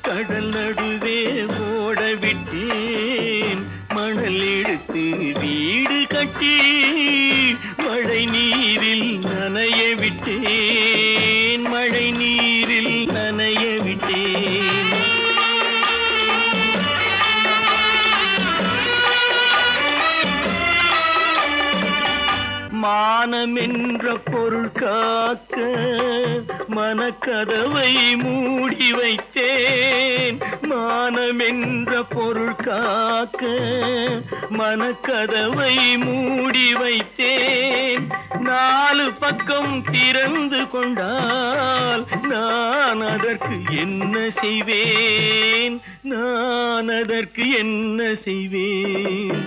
கடல் நடுவே ஓட விட்டேன் மணல் எடுத்து வீடு கட்டி மழை நீரில் நனைய விட்டேன் மழை நீரில் நனைய விட்டேன் மானம் என்ற பொருள் காக்க மனக்கதவை மூடி வைத்தேன் மானம் என்ற பொருள் காக்க மனக்கதவை மூடி வைத்தேன் நாலு பக்கம் திறந்து கொண்டால் நான் அதற்கு என்ன செய்வேன் நான் அதற்கு என்ன செய்வேன்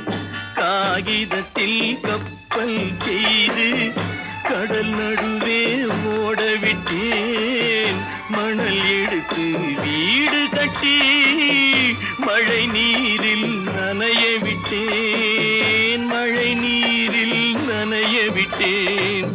காகிதத்தில் கப்பல் செய்து கடல் நடுவே ஓட விட்டேன் மணல் எடுத்து வீடு கட்டி மழை நீரில் நனைய விட்டேன் மழை நீரில் நனைய விட்டேன்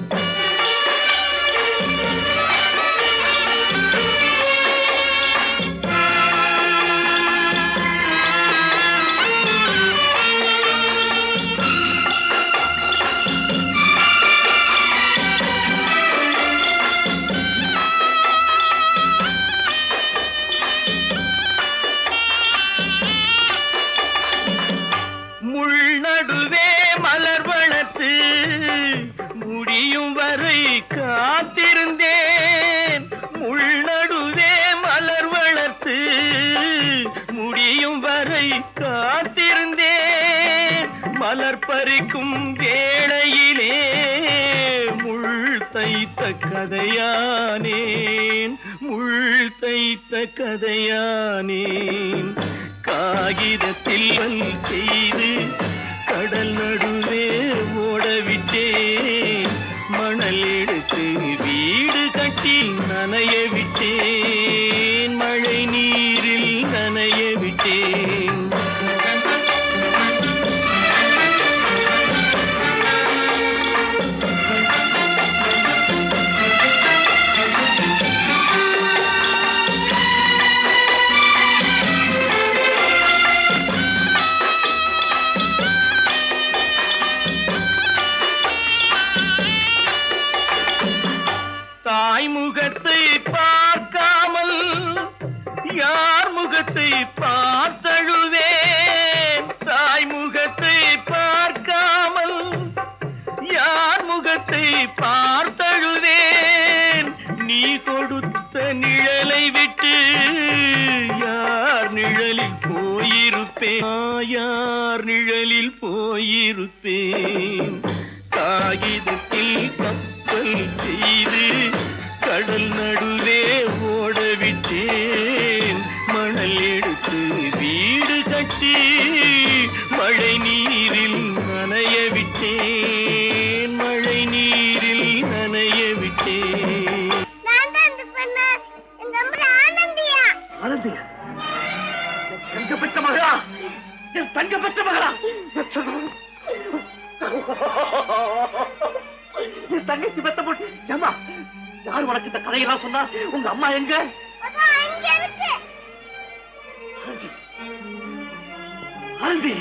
முடியும் வரை காத்திருந்தேன் முள்நடுவே மலர் வளர்த்து முடியும் வரை காத்திருந்தேன் மலர் பறிக்கும் வேளையிலே முள் தைத்த கதையானேன் முள் தைத்த கதையானேன் காகிதத்தில் செய்து கடல் நடுவே ஓட விட்டேன் மணல் எடுத்து வீடு கட்டி நனைய விட்டேன் மழை நீரில் நனைய விட்டேன் முகத்தை பார்க்காமல் யார் முகத்தை பார்த்தழுவேன் தாய் முகத்தை பார்க்காமல் யார் முகத்தை பார்த்தழுவேன் நீ கொடுத்த நிழலை விட்டு யார் நிழலில் போயிருப்பேன் யார் நிழலில் போயிருப்பேன் காகிதத்தில் கப்பல் செய்து கடல் நடுவே ஓட விட்டேன் மணல் எடுத்து வீடு கட்டி மழை நீரில் நனைய விட்டேன் மழை நீரில் நனைய விட்டேன் ஆனந்தியா தங்கப்பட்ட மகளா தங்கப்பட்ட மகளா தங்கச்சி பெத்த போட்டு ஏமா யார் உனக்கு இந்த கதையெல்லாம் சொன்னா உங்க அம்மா எங்க ஆனந்தி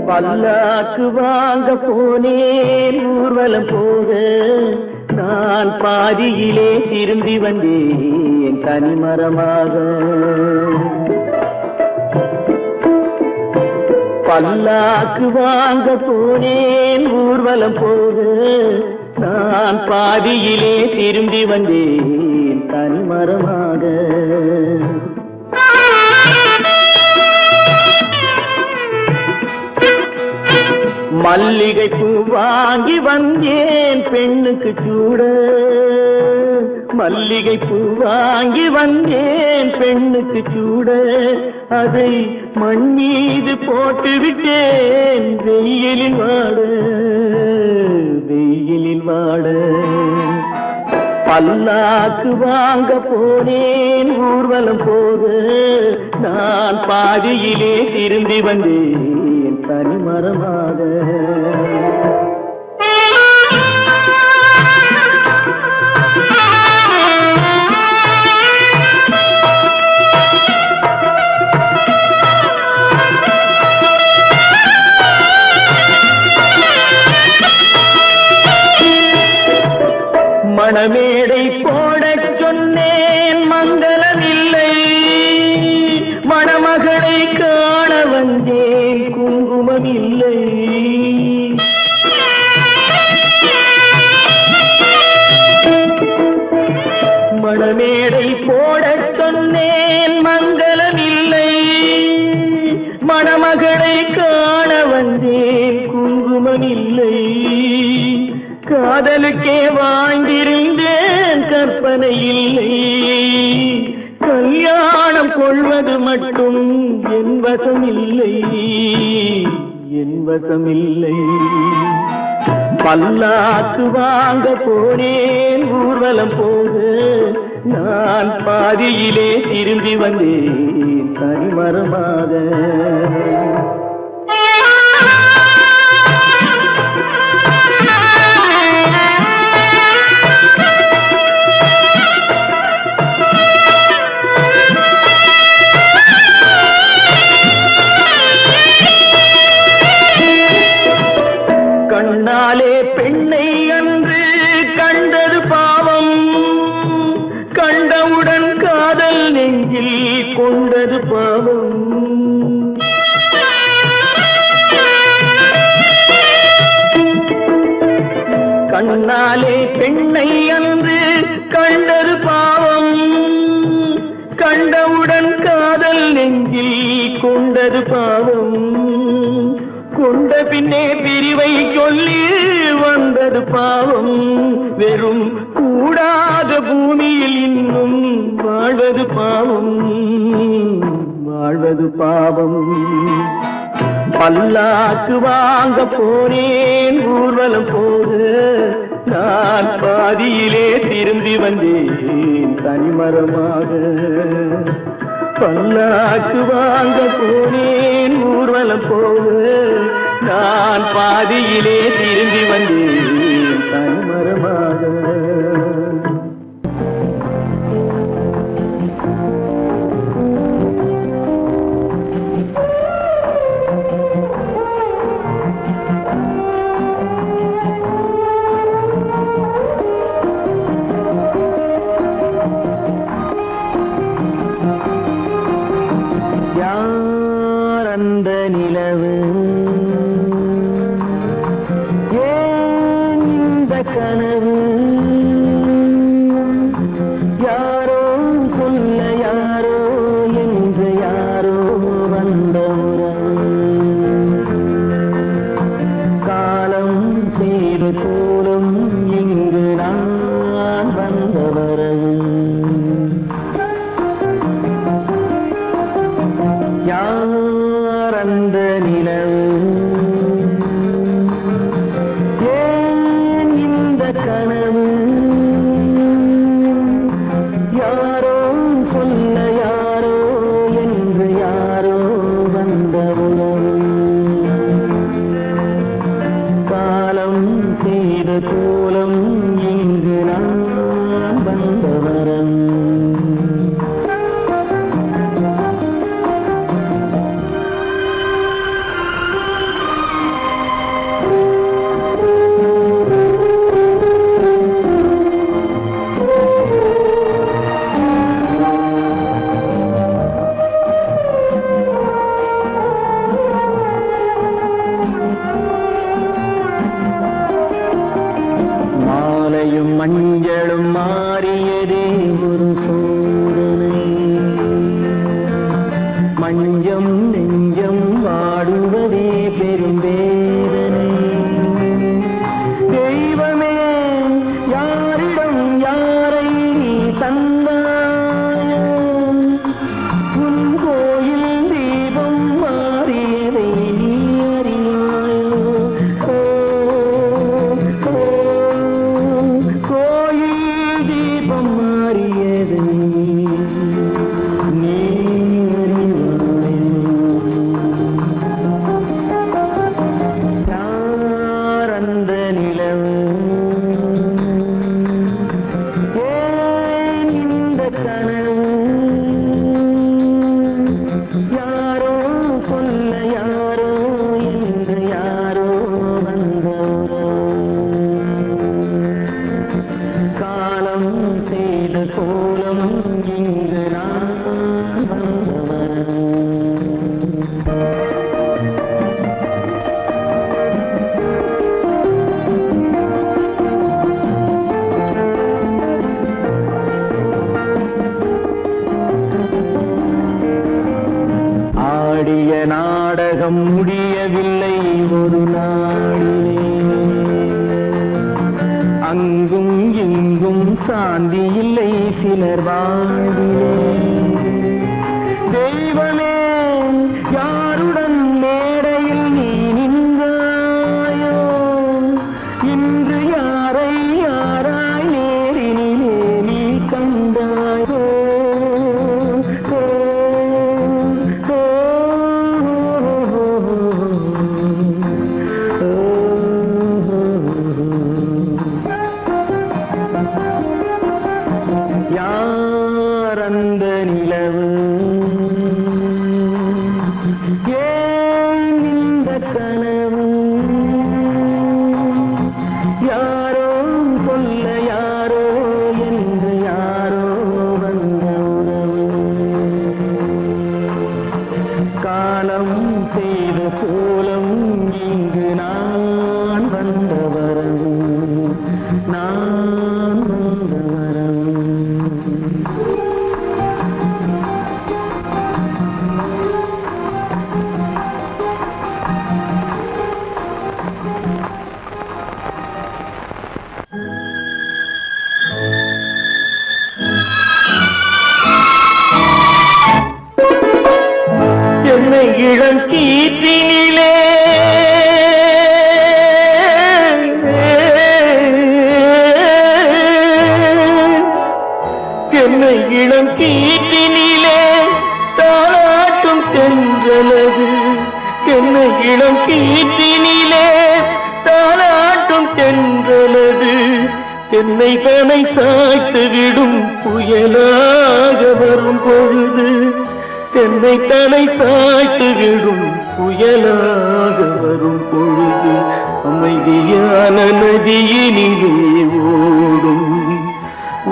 பல்லாக்கு வாங்க போனேன் ஊர்வலம் போக நான் பாதியிலே திரும்பி வந்தேன் தனிமரமாக பல்லாக்கு வாங்க போனேன் ஊர்வலம் போக நான் பாதியிலே திரும்பி வந்தேன் தனிமரமாக மல்லிகை பூ வாங்கி வந்தேன் பெண்ணுக்கு சூட, மல்லிகை பூ வாங்கி வந்தேன் பெண்ணுக்கு சூட, அதை மண் மீது போட்டு விட்டேன் வெயிலில் வாட, வெயிலில் வாட. பல்லாக்கு வாங்க போனேன் ஊர்வலம் போக, நான் பாதியிலே திரும்பி வந்தேன் தனிமரமாக. மணமேடை போடச் சொன்னேன் மங்களமில்லை, மணமகளை காண வந்தேன் குங்குமமில்லை. மணமேடை போடச் சொன்னேன் மங்களமில்லை, மணமகளை காண வந்தேன் குங்குமமில்லை. காதலுக்கே வாழ்ந்திருந்தேன் கற்பனை இல்லை, கல்யாணம் கொள்வது மட்டும் என் வசமில்லை, என் வசமில்லை. பல்லாக்கு வாங்க போனேன் ஊர்வலம் போக, நான் பாதியிலே திரும்பி வந்தேன் தனிமரமாக. கண்ணாலே பெண்ணை அன்று கண்டது பாவம், கண்டவுடன் காதல் நெஞ்சில் கொண்டது பாவம். கண்ணாலே பெண்ணை அன்று கண்டது பாவம், கண்டவுடன் காதல் நெஞ்சில் கொண்டது பாவம். கொண்ட பின்னே பிரிவை சொல்லி வந்தது பாவம், வெறும் கூடாத பூமியில் இன்னும் வாழ்வது பாவம், வாழ்வது பாவம். பல்லாக்கு வாங்க போனேன் ஊர்வலம் போக, நான் பாதியிலே திரும்பி வந்தேன் தனிமரமாக. பல்லாக்கு வாங்க போனேன் ஊர்வலம் போக, நான் பாதியிலே திரும்பி வந்தேன் தனிமரமாக. அந்த நிலவு ஏன் இந்த கனவு, யாரோ சொல்ல யாரோ என்று யாரோ வந்த உறவு, காலம் செய்த கோலம் இங்கு நான் வந்த வரவு. அந்த நிலவு ஏன் இந்த கனவு, யாரோ சொல்ல யாரோ என்று யாரோ வந்த உறவு, காலம் செய்த கோலம் இங்கு நான் வந்த வரவு. மாலையும் மஞ்சளும் மாறியதே ஒரு சோதனை, மஞ்சம் நெஞ்சம் வாடுவதே பெரும் வேதனை. அங்கும் இங்கும் சாந்தி இல்லை சிலர் வாழ்விலே. தெய்வமே யாருடன் மேடையில் நீ நின்றாயோ, இன்று யாரை யாராய் நேரினிலே நீ கண்டாயோ. யார் அந்த நிலவு, ஏன் இந்த கனவு, யாரோ சொல்ல யாரோ என்று யாரோ வந்த உறவு. காலம் செய்த கோலம் இங்கு நான் வந்த வரவு, நான் வந்த வரவு. என்னை இளம் கீற்றினிலே என்னை இளம் கீற்றினிலே தாளாட்டும் தென்றலது, என்னை இளம் கீற்றினிலே தாளாட்டும் தென்றலது, என்னை தனை சாய்த்து விடும் புயலாக வரும் பொழுது, என்னை தலை சாய்த்து விடும் புயலாக வரும் பொழுது, அமைதியான நதியினிலே ஓடும்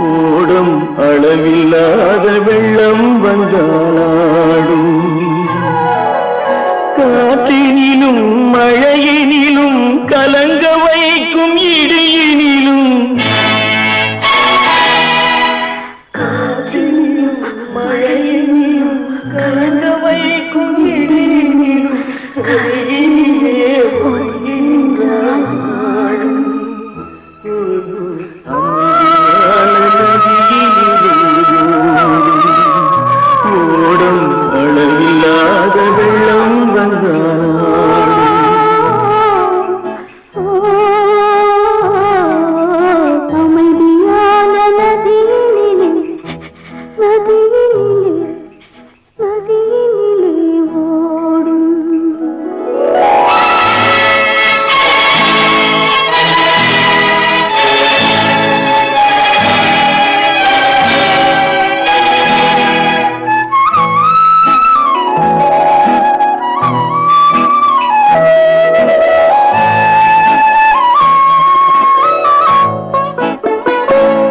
ஓடும் அளவில்லாத வெள்ளம் வந்தாடும். காற்றினிலும் மழையினிலும் கலங்க வைக்கும் இடியினிலும், காற்றினிலும் மழையினிலும் கலங்க வைக்கும் இடியினிலும் கையிலே ஒதுங்கின்றான் நாடும். ஓடும் அளவில்லாத வெள்ளம் வந்தாடும். அமைதியான நதியினிலே ஓடும்.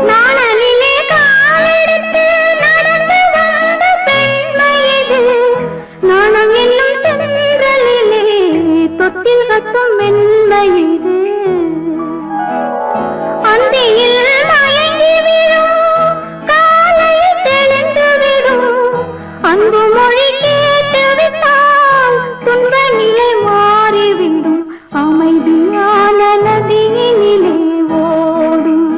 நாணலிலே காலெடுத்து நடந்து வந்த பெண்மை இது, நாணம் என்னும் தென்றலிலே தொட்டில் கட்டும் மென்மை இது. அந்தியில் மயங்கி விடும் காலையில் தெளிந்து விடும், அன்பு மொழி கேட்டு விட்டால் துன்ப நிலை மாறிவிடும். அமைதியான நதியினிலே ஓடும்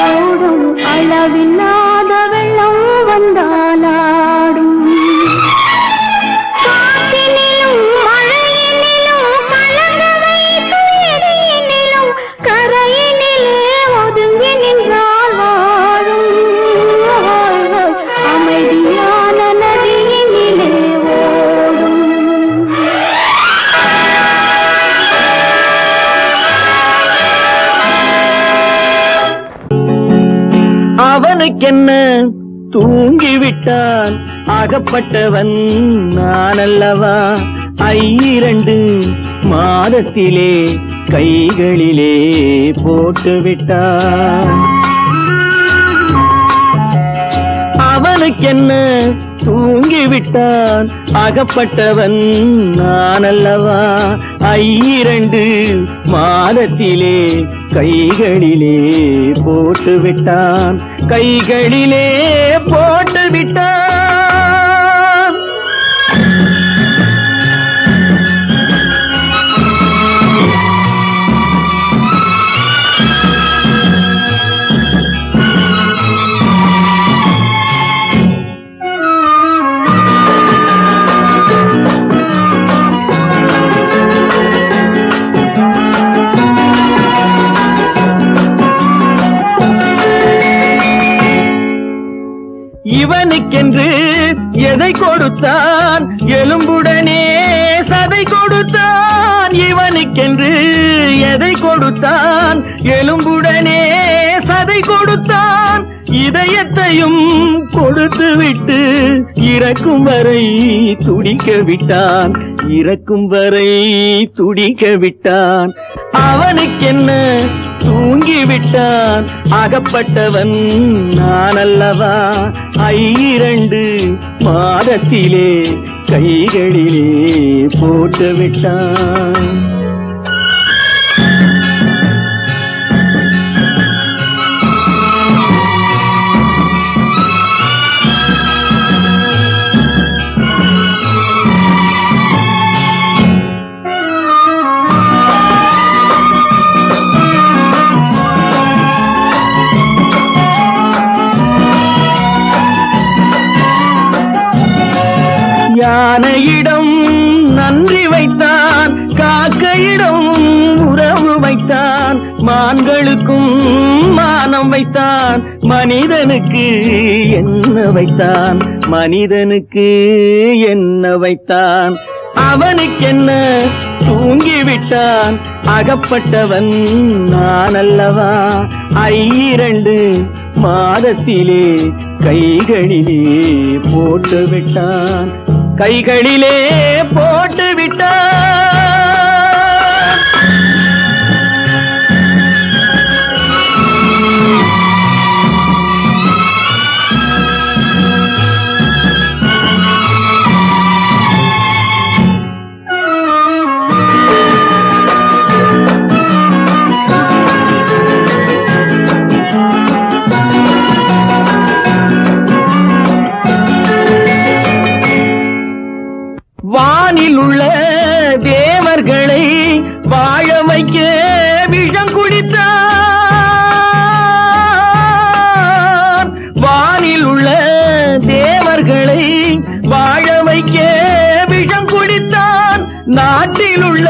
ஓடும் அளவில்லாத வெள்ளம் வந்தாலாடும். காற்றினிலும் மழையினிலும் கலங்க வைக்கும் இடியினிலும் கரையினிலே ஒதுங்கி நின்றால் வாழும். அமைதியான நதியினிலே ஓடும். அவனுக்கென்ன தூங்கிவிட்டான் அகப்பட்டவன் நான் அல்லவா, 2 மாதத்திலே கைகளிலே போட்டு விட்டான். அவனுக்கென்ன தூங்கிவிட்டான் அகப்பட்டவன் நான் அல்லவா, 2 மாதத்திலே கைகளிலே போட்டு விட்டான், கைகளிலே போட்டு விட்டான். இவனுக்கென்று எதை கொடுத்தான் எலும்புடனே சதை கொடுத்தான் இவனுக்கென்று எதை கொடுத்தான் எலும்புடனே சதை கொடுத்தான் இதயத்தையும் கொடுத்து விட்டு இறக்கும் வரை துடிக்க விட்டான் இறக்கும் வரை துடிக்க விட்டான் அவனுக்கென்ன தூங்கிவிட்டான் அகப்பட்டவன் நான் அல்லவா 2 மாதத்திலே கைகளிலே போட்டு விட்டான் யானையிடம் நன்றி வைத்தான் காக்கையிடம் உறவு வைத்தான் மான்களுக்கும் மானம் வைத்தான் மனிதனுக்கு என்ன வைத்தான் மனிதனுக்கு என்ன வைத்தான் அவனுக்கென்ன தூங்கிவிட்டான் அகப்பட்டவன் நான் அல்லவா 2 மாதத்திலே கைகளிலே போட்டு விட்டான் கைகளிலே போட்டு விட்டான் வானில் உள்ள தேவர்களை வாழ வைக்க விஷம் குடித்தான் வானில் உள்ள தேவர்களை வாழ வைக்க விஷம் குடித்தான் நாட்டில் உள்ள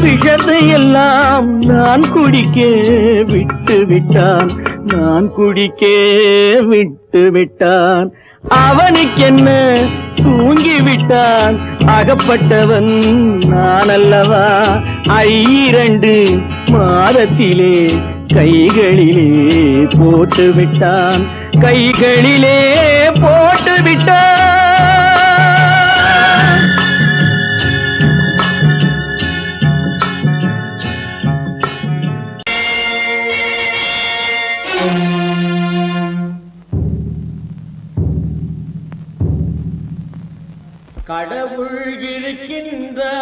விஷத்தை எல்லாம் நான் குடிக்க விட்டு விட்டான் நான் குடிக்க விட்டு விட்டான் அவனுக்கென்ன தூங்கிவிட்டான் அகப்பட்டவன் நான் அல்லவா 2 மாதத்திலே கைகளிலே போட்டு விட்டான் கைகளிலே போட்டு விட்டான் கடவுள் இருக்கின்றார்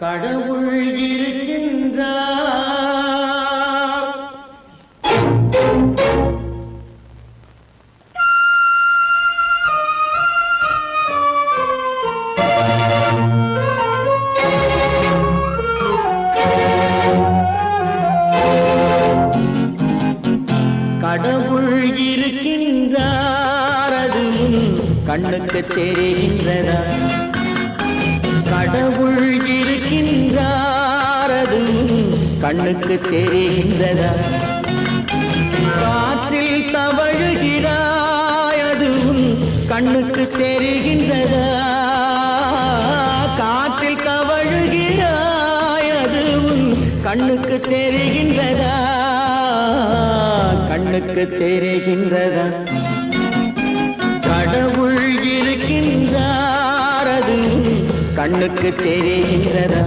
கடவுள் இருக்கின்றார் கடவுள் இருக்கின்றார் அது கண்ணுக்கு தெரிகின்றதா கடவுள் இருக்கின்றார் அது கண்ணுக்கு தெரிகின்றதா காற்றில் தவழுகிறாய் அது கண்ணுக்கு தெரிகின்றதா காற்றில் தவழுகிறாய் அது கண்ணுக்கு தெரிகின்றதா கண்ணுக்கு தெரிகின்றதா கடவுள் இருக்கின்றார் அது கண்ணுக்கு தெரிகின்றதா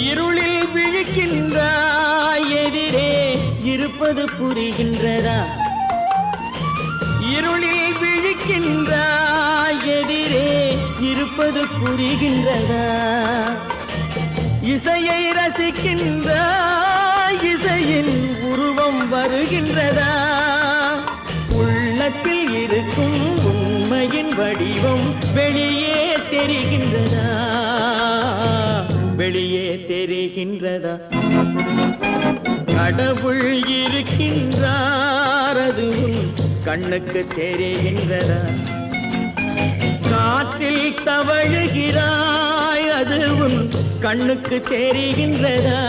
இருளில் விழிக்கின்றாய் எதிரே இருப்பது புரிகின்றதா இருளில் விழிக்கின்றாய் எதிரே இருப்பது புரிகின்றதா இசையை ரசிக்கின்றாய் இசையின் உருவம் வருகின்றதா உள்ளத்தில் இருக்கும் உண்மையின் வடிவம் வெளியே தெரிகின்றதா, வெளியே தெரிகின்றதா? கடவுள் இருக்கின்றார், அது உன் கண்ணுக்கு தெரிகின்றதா? காற்றில் தவழுகிறாய், அது உன் கண்ணுக்கு தெரிகின்றதா,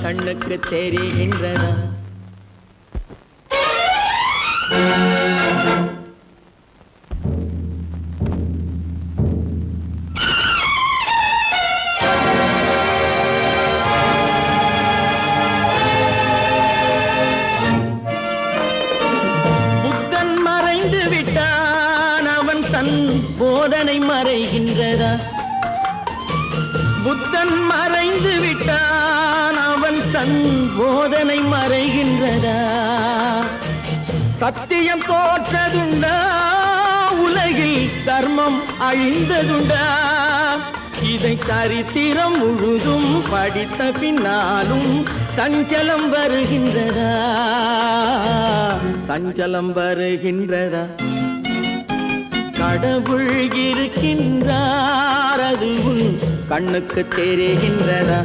கண்ணுக்கு தெரிகின்றதா? புத்தன் மறைந்து விட்டான், அவன் தன் போதனை மறைகின்றதா? புத்தன் மறைந்து விட்டான், அவன் தன் போதனை மறைகின்றதா? சத்தியம் தோற்றதுண்டா, உலகில் தர்மம் அழிந்ததுண்டா? இதை சரித்திரம் முழுதும் படித்த பின்னாலும் சஞ்சலம் வருகின்றதா, சஞ்சலம் வருகின்றதா? கடவுள் இருக்கின்றார், அது உன் கண்ணுக்கு தெரிகின்றதா?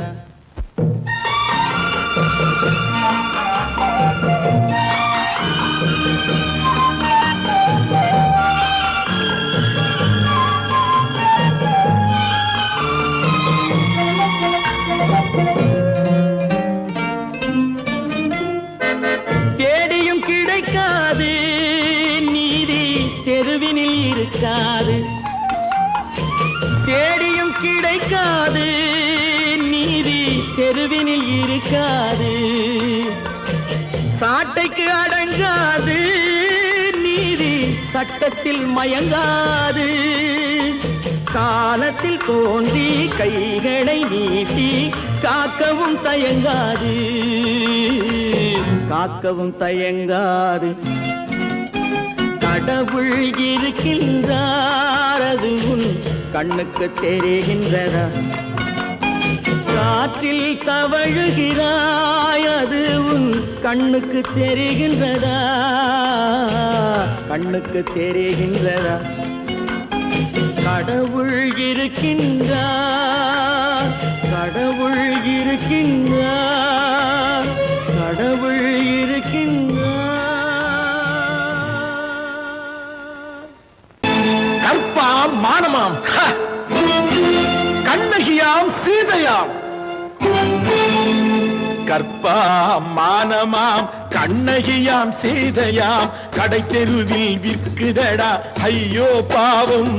தேடியும் கிடைக்காது நீதி, தெருவினில் இருக்காது. தேடியும் கிடைக்காது நீதி, தெருவினில் இருக்காது. சாட்டைக்கு அடங்காது நீதி, சட்டத்தில் மயங்காது. காலத்தில் தோன்றி கைகளை நீட்டி காக்கவும் தயங்காது, காக்கவும் தயங்காது. கடவுள் இருக்கின்றார், அது உன் கண்ணுக்கு தெரிகின்றதா? காற்றில் தவழுகிறாய், அது உன் கண்ணுக்கு தெரிகின்றதா, கண்ணுக்கு தெரிகின்றதா? கடவுள் இருக்கின்றார், கடவுள் இருக்கின்றார், கடவுள் இருக்கின்றார். கற்பாம் மானமாம், கண்ணகியாம் சீதையாம். கற்பாம் மானமாம், கண்ணகியாம் சீதையாம், கடை தெருவில் விற்குதடா ஐயோ பாவம்.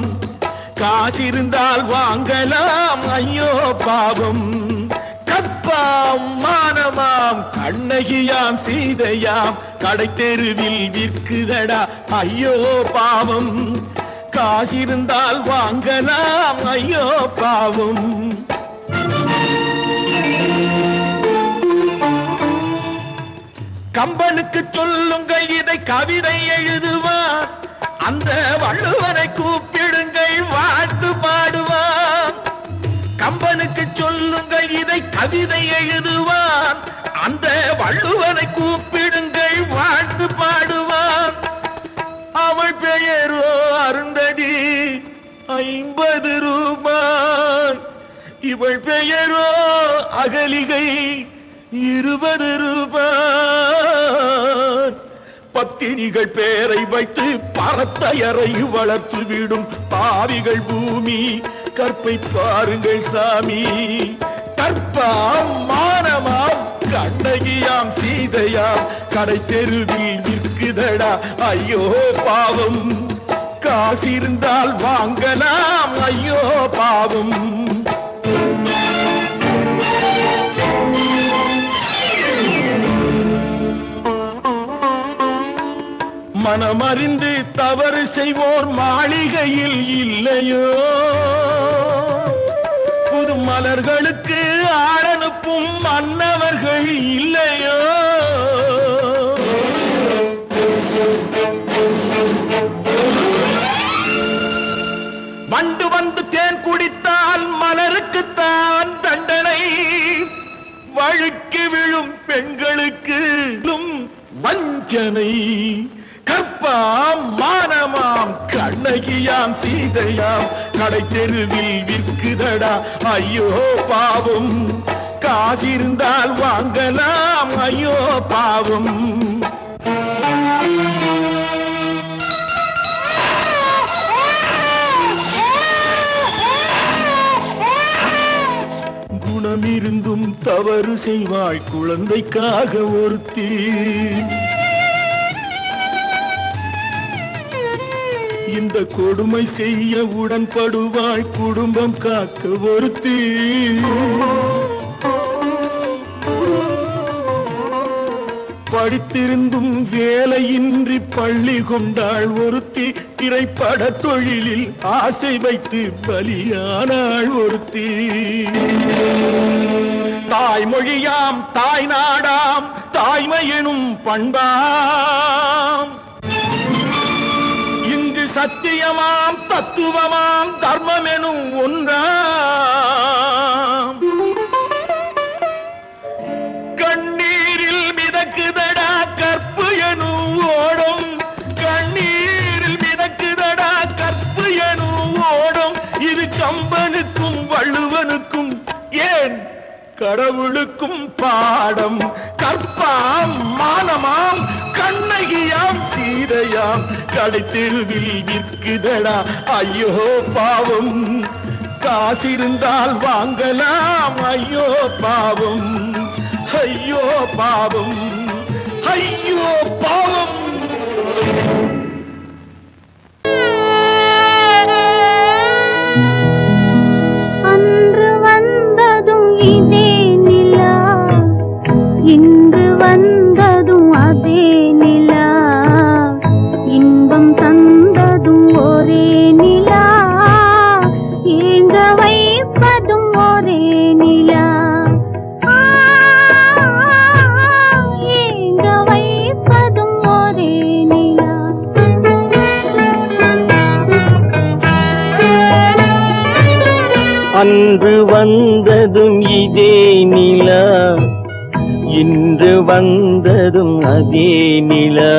காசிருந்தால் வாங்கலாம் ஐயோ பாவம். கற்பாம் மானமாம், கண்ணகியாம் சீதையாம், கடை தெருவில் விற்குதடா ஐயோ பாவம். காசிருந்தால் வாங்கலாம் ஐயோ பாவம். கம்பனுக்கு சொல்லுங்கள் இதை கவிதை எழுதுவார், அந்த வள்ளுவனை கூப்பிடுங்கள் வாழ்த்து பாடுவார். கம்பனுக்கு சொல்லுங்கள் இதை கவிதை எழுதுவார், அந்த வள்ளுவனை கூப்பிடுங்கள் வாழ்த்து பாடுவார். அவள் பெயரோ அருந்ததி 50 ரூபாய், இவள் பெயரோ அகலிகை 20 ரூபாய். பத்தினிகள் பேரை வைத்து பரத்தையறை வளர்த்து விடும் பாவிகள் பூமி, கற்பை பாருங்கள் சாமி. கற்பாம் மானமாம், கண்ணகியாம் சீதையாம், கடை தெருவில் விற்குதடா ஐயோ பாவம். காசிருந்தால் வாங்கலாம் ஐயோ பாவம். மனமறிந்து தவறு செய்வோர் மாளிகையில் இல்லையோ, புது மலர்களுக்கு ஆளனுப்பும் மன்னவர்கள் இல்லையோ. வண்டு வந்து தேன் குடித்தால் மலருக்குத்தான் தண்டனை, வழுக்கி விழும் பெண்களுக்கு வஞ்சனை. கற்பாம் மானமாம், கண்ணகியாம் சீதையாம் கடை தெருவில் விற்குதடா ஐயோ பாவம் காசிருந்தால் வாங்கலாம் ஐயோ பாவம் குணமிருந்தும் தவறு செய்வாய் குழந்தைக்காக ஒருத்தி இந்த கொடுமை செய்ய உடன்படுவாய் குடும்பம் காக்க ஒருத்தி படித்திருந்தும் வேலையின்றி பள்ளி கொண்டாள் ஒருத்தி திரைப்பட தொழிலில் ஆசை வைத்து பலியானாள் ஒருத்தி தாய்மொழியாம் தாய் நாடாம் தாய்மையெனும் பண்பாம் இங்கு சத்தியமாம் தத்துவமாம் தர்மமெனும் ஒன்றாம் கண்ணீரில் மிதக்குதடா கற்பு எனும் ஓடும் கண்ணீரில் மிதக்குதடா கற்பு எனும் ஓடும் இது கம்பனுக்கும் வள்ளுவனுக்கும் ஏன் கடவுளுக்கும் பாடம் கற்பாம் மானமாம் கண்ணகியாம் சீதையாம் கடைத்தெருவில் விற்குதடா ஐயோ பாவம் காசிருந்தால் வாங்கலாம் ஐயோ பாவம் ஐயோ பாவம் ஐயோ பாவம் அன்று வந்ததும் இதே நிலா இன்று வந்ததும் அதே நிலா இன்பம் தந்ததும் ஒரே நிலா ஏங்க வைப்பதும் ஒரே நிலா ஏங்க வைப்பதும் ஒரே நிலா அன்று வந்ததும் இதே நிலா இன்று வந்ததும் அதே நிலா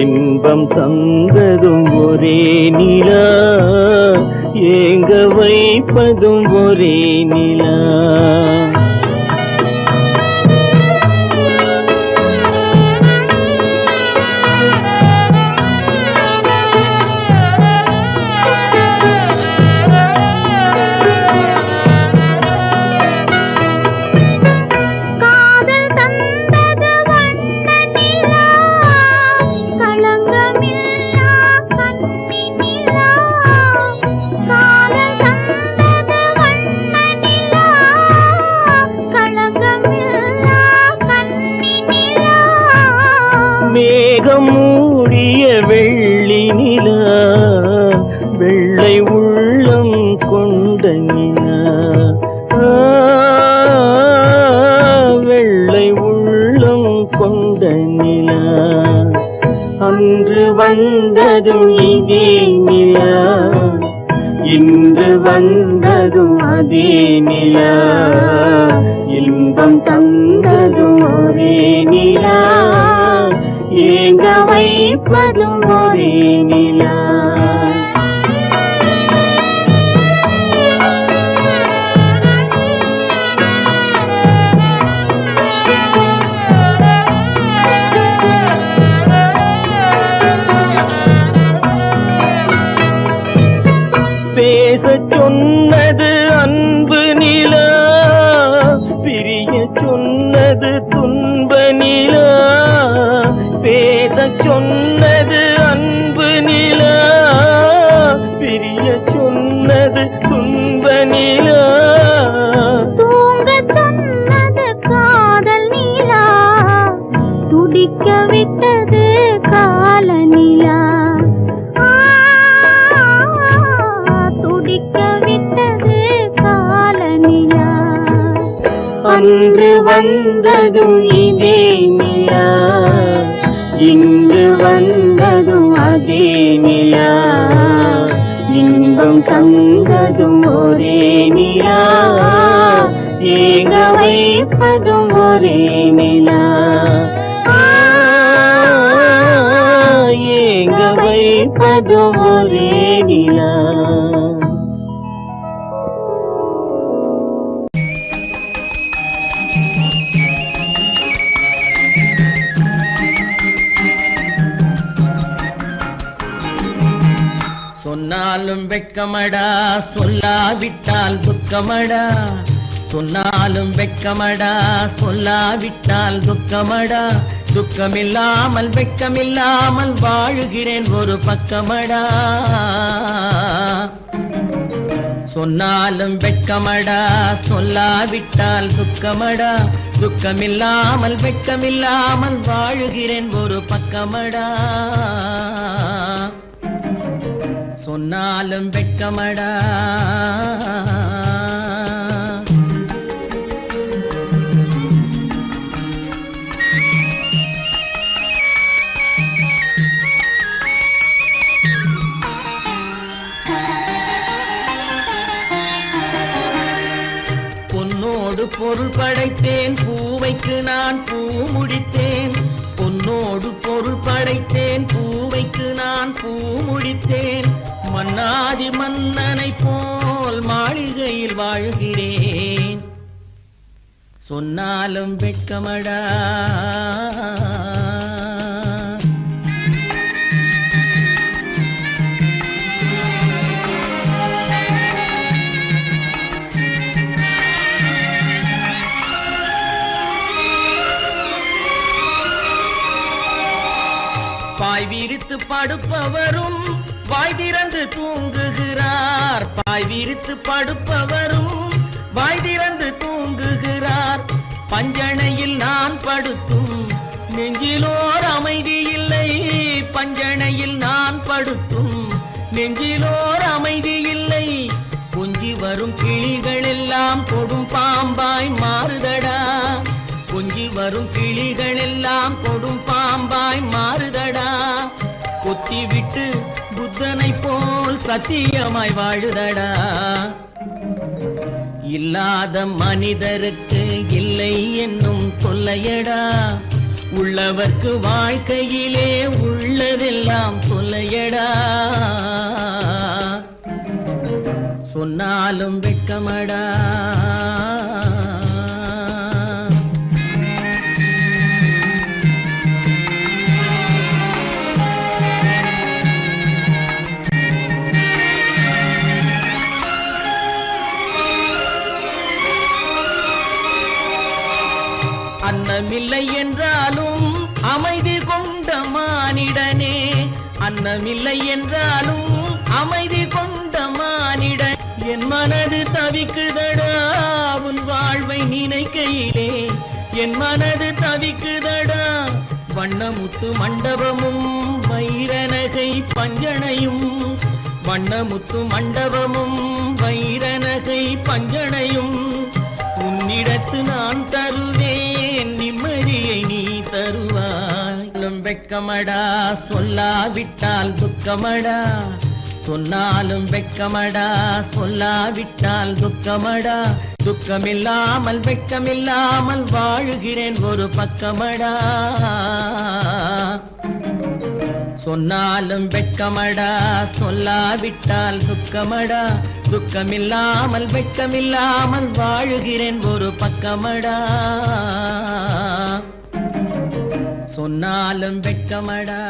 இன்பம் தந்ததும் ஒரே நிலா ஏங்க வைப்பதும் ஒரே நிலா காதல் தந்தது வண்ண நிலா களங்கமில்லா கன்னி நிலா காதல் தந்தது வண்ண நிலா களங்கமில்லா கன்னி நிலா மேகம் மூடிய வெள்ளி நிலா வெள்ளை உள்ளம் கொண்ட நிலா வெள்ளை உள்ளம் கொண்ட நிலா அன்று வந்ததும் இதே நிலா இன்று வந்ததும் அதே நிலா இன்பம் தந்ததும் ஒரே நிலா ஏங்க வைப்பதும் ஒரே நிலா பேசச் சொன்னது அன்பு நிலா பிரிய சொன்னது துன்ப நிலா பேசச் சொன்னது அன்பு நிலா பிரிய சொன்னது துன்ப நிலா தூங்கச் சொன்னது காதல் நிலா துடிக்க விட்டது கால நிலா துடிக்க விட்டது கால நிலா அன்று வந்ததும் இதே நிலா இன்று வந்ததும் அதே நிலா இன்பம் தந்ததும் ஒரே நிலா ஏங்க வைப்பதும் ஒரே நிலா ஏங்க வை கேட்பது ஒரே நிலா. சொன்னாலும் வெட்கமடா, சொல்லாவிட்டால் துக்கமடா. சொன்னாலும் வெட்கமடா, சொல்லாவிட்டால் துக்கமடா. துக்கமில்லாமல் வெட்கமில்லாமல் வாழுகிறேன் ஒரு பக்கமடா. சொன்னாலும் வெட்கமடா, சொல்லாவிட்டால் துக்கமடா. துக்கமில்லாமல் வெட்கமில்லாமல் வாழுகிறேன் ஒரு பக்கமடா. சொன்னாலும் வெட்கமடா. பொன்னோடு பொருள் படைத்தேன், பூவைக்கு நான் பூ முடித்தேன். பொன்னோடு பொருள் படைத்தேன், பூவைக்கு நான் பூ முடித்தேன். மன்னாதி மன்னனை போல் மாளிகையில் வாழ்கிறேன். சொன்னாலும் வெட்கமடா. பாய் விரித்து படுப்பவரும் வாய் திறந்து தூங்குகிறார். பாய் விரித்து படுப்பவரும் வாய் திறந்து தூங்குகிறார். பஞ்சணையில் நான் படுத்தும் நெஞ்சிலோர் அமைதி இல்லை. பஞ்சணையில் நான் படுத்தும் நெஞ்சிலோர் அமைதி இல்லை. கொஞ்சி வரும் கிளிகள் எல்லாம் கொடும் பாம்பாய் மாறுதடா. கொஞ்சி வரும் கிளிகள் எல்லாம் கொடும் பாம்பாய் மாறுதடா. கொத்தி விட்டு புத்தனை போல் சத்தியமாய் வாழுதடா. இல்லாத மனிதருக்கு இல்லை என்னும் தொல்லையடா. உள்ளவர்க்கு வாழ்க்கையிலே உள்ளதெல்லாம் தொல்லையடா. சொன்னாலும் வெட்கமடா. அன்னமில்லை என்றாலும் அமைதி கொண்ட மானிடனே. அன்னமில்லை என்றாலும் அமைதி கொண்ட மானிடன். என் மனது தவிக்குதடா உன் வாழ்வை நினைக்கையிலே. என் மனது தவிக்குதடா. வண்ணமுத்து மண்டபமும் வைரநகை பஞ்சனையும். வண்ணமுத்து மண்டபமும் வைரநகை பஞ்சனையும். உன்னிடத்து நான் தருவேன், நிம்மதியை நீ தருவாய். வெட்கமடா, சொல்லாவிட்டால் துக்கமடா. சொன்னாலும் வெட்கமடா, சொல்லாவிட்டால் துக்கமடா. துக்கமில்லாமல் வெட்கமில்லாமல் வாழுகிறேன் ஒரு பக்கமடா. சொன்னாலும் வெட்கமடா, சொல்லாவிட்டால் துக்கமடா. துக்கமில்லாமல் வெட்கமில்லாமல் வாழுகிறேன் ஒரு பக்கமடா. சொன்னாலும் வெட்கமடா.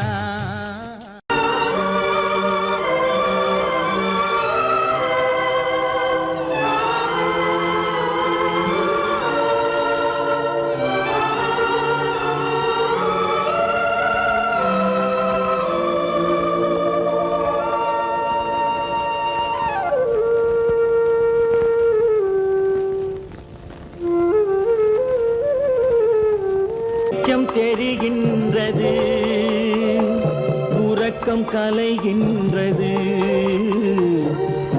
தெரிகின்றது, உறக்கம் கலைகின்றது,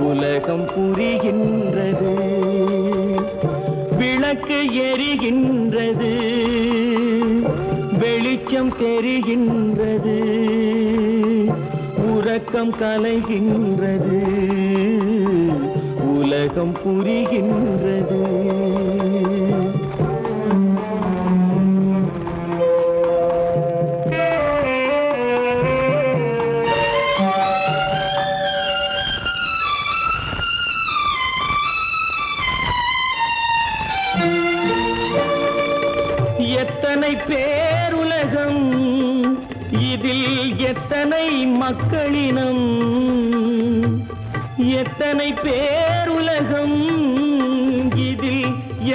உலகம் புரிகின்றது, விளக்கு எரிகின்றது, வெளிச்சம் தெரிகின்றது, உறக்கம் கலைகின்றது, உலகம் புரிகின்றது. மக்களினம், எத்தனை பேருலகம், இதில்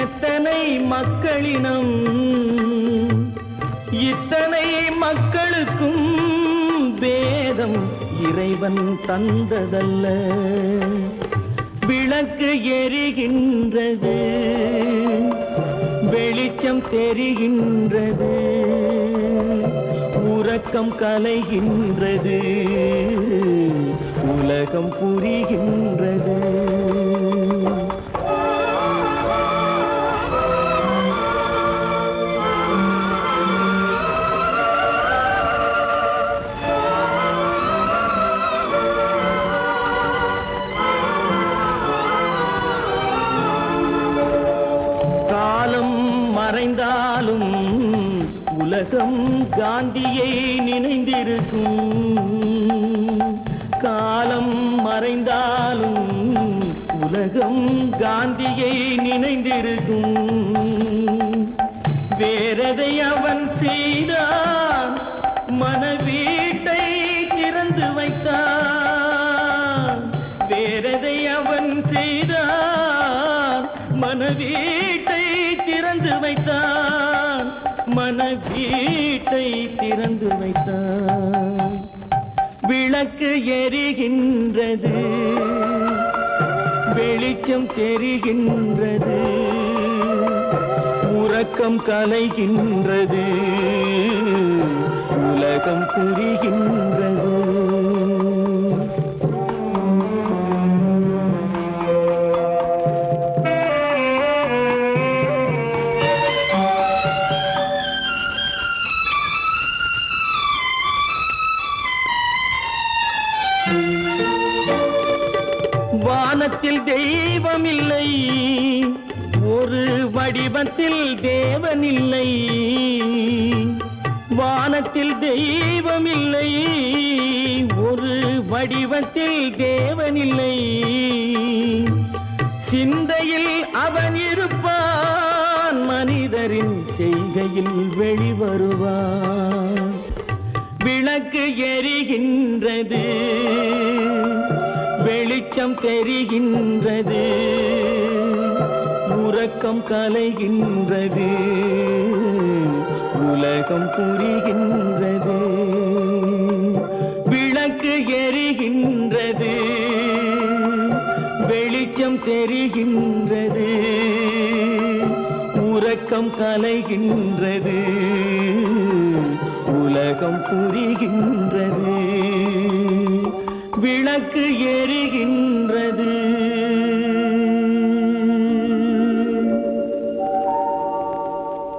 எத்தனை மக்களினம், இத்தனை மக்களுக்கும் வேதம் இறைவன் தந்ததல்ல. விளக்கு எரிகின்றது, வெளிச்சம் தெரிகின்றது, உறக்கம் கலைகின்றது, உலகம் புரிகின்றது. காலம் மறைந்தாலும் உலகம் காந்தியை நினைந்திருக்கும். காலம் மறைந்தாலும் உலகம் காந்தியை நினைந்திருக்கும். வேறதை அவன் செய்தான், மனவீட்டை திறந்து வைத்தான். வேறதை அவன் செய்தான், மனவீட்டை திறந்து வைத்தான். மனவீட்டை திறந்து வைத்தான். விளக்கு எரிகின்றது, வெளிச்சம் தெரிகின்றது, உறக்கம் கலைகின்றது, உலகம் புரிகின்றது. வானத்தில் தெய்வமில்லை, ஒரு வடிவத்தில் தேவனில்லை. வானத்தில் தெய்வமில்லை, ஒரு வடிவத்தில் தேவனில்லை. சிந்தையில் அவன் இருப்பான், மனிதரின் செய்கையில் வெளிவருவான். விளக்கு எரிகின்றது, வெளிச்சம் தெரிகின்றது, உறக்கம் கலைகின்றது, உலகம் புரிகின்றது. விளக்கு எரிகின்றது, வெளிச்சம் தெரிகின்றது, உறக்கம் கலைகின்றது, உலகம் புரிகின்றது. விளக்கு எரிகின்ற